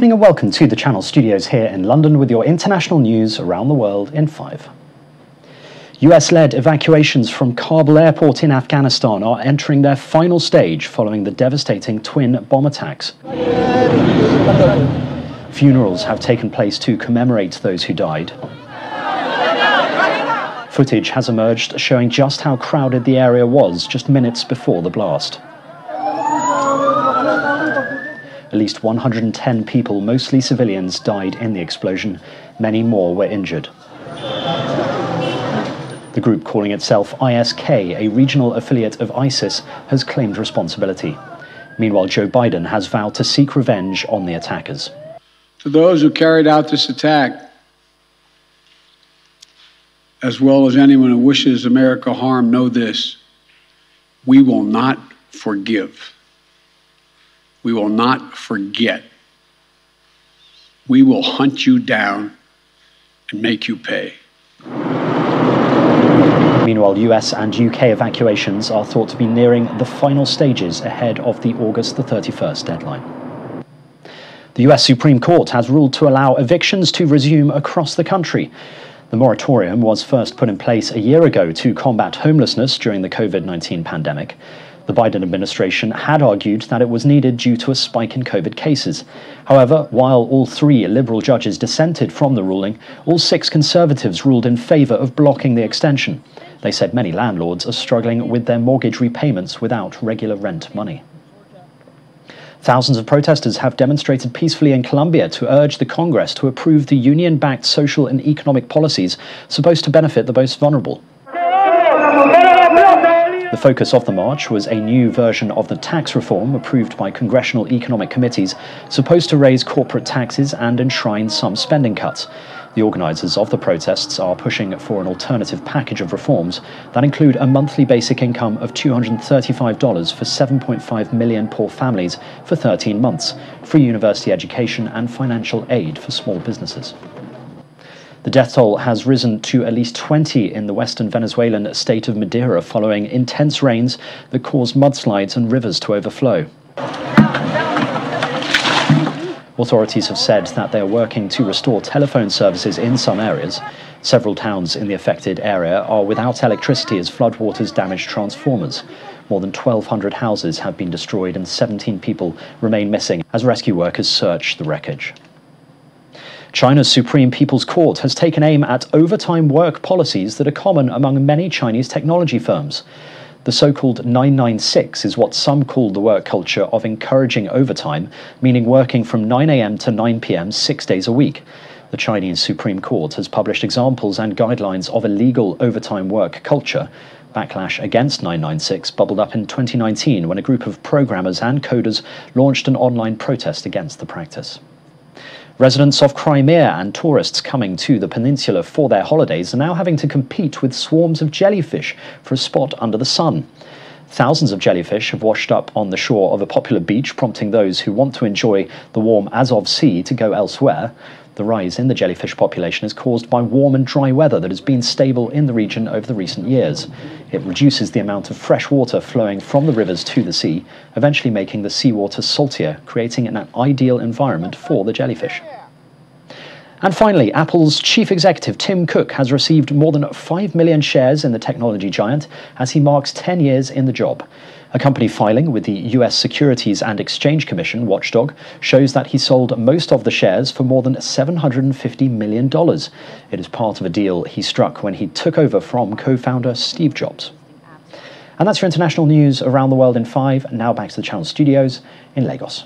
And welcome to the Channel Studios here in London with your international news around the world in 5. US-led evacuations from Kabul airport in Afghanistan are entering their final stage following the devastating twin bomb attacks. Funerals have taken place to commemorate those who died. Footage has emerged showing just how crowded the area was just minutes before the blast. At least 110 people, mostly civilians, died in the explosion. Many more were injured. The group calling itself ISK, a regional affiliate of ISIS, has claimed responsibility. Meanwhile, Joe Biden has vowed to seek revenge on the attackers. To those who carried out this attack, as well as anyone who wishes America harm, know this: we will not forgive. We will not forget. We will hunt you down and make you pay. Meanwhile, US and UK evacuations are thought to be nearing the final stages ahead of the August 31st deadline. The US Supreme Court has ruled to allow evictions to resume across the country. The moratorium was first put in place a year ago to combat homelessness during the COVID-19 pandemic. The Biden administration had argued that it was needed due to a spike in COVID cases. However, while all 3 liberal judges dissented from the ruling, all 6 conservatives ruled in favor of blocking the extension. They said many landlords are struggling with their mortgage repayments without regular rent money. Thousands of protesters have demonstrated peacefully in Colombia to urge the Congress to approve the union-backed social and economic policies supposed to benefit the most vulnerable. The focus of the march was a new version of the tax reform approved by congressional economic committees, supposed to raise corporate taxes and enshrine some spending cuts. The organisers of the protests are pushing for an alternative package of reforms that include a monthly basic income of $235 for 7.5 million poor families for 13 months, free university education and financial aid for small businesses. The death toll has risen to at least 20 in the western Venezuelan state of Madeira following intense rains that caused mudslides and rivers to overflow. Authorities have said that they are working to restore telephone services in some areas. Several towns in the affected area are without electricity as floodwaters damaged transformers. More than 1,200 houses have been destroyed and 17 people remain missing as rescue workers search the wreckage. China's Supreme People's Court has taken aim at overtime work policies that are common among many Chinese technology firms. The so-called 996 is what some call the work culture of encouraging overtime, meaning working from 9 a.m. to 9 p.m. 6 days a week. The Chinese Supreme Court has published examples and guidelines of illegal overtime work culture. Backlash against 996 bubbled up in 2019 when a group of programmers and coders launched an online protest against the practice. Residents of Crimea and tourists coming to the peninsula for their holidays are now having to compete with swarms of jellyfish for a spot under the sun. Thousands of jellyfish have washed up on the shore of a popular beach, prompting those who want to enjoy the warm Azov Sea to go elsewhere. The rise in the jellyfish population is caused by warm and dry weather that has been stable in the region over the recent years. It reduces the amount of fresh water flowing from the rivers to the sea, eventually making the seawater saltier, creating an ideal environment for the jellyfish. And finally, Apple's chief executive Tim Cook has received more than 5 million shares in the technology giant as he marks 10 years in the job. A company filing with the US Securities and Exchange Commission, watchdog, shows that he sold most of the shares for more than $750 million. It is part of a deal he struck when he took over from co-founder Steve Jobs. And that's your international news around the world in 5. Now back to the Channel Studios in Lagos.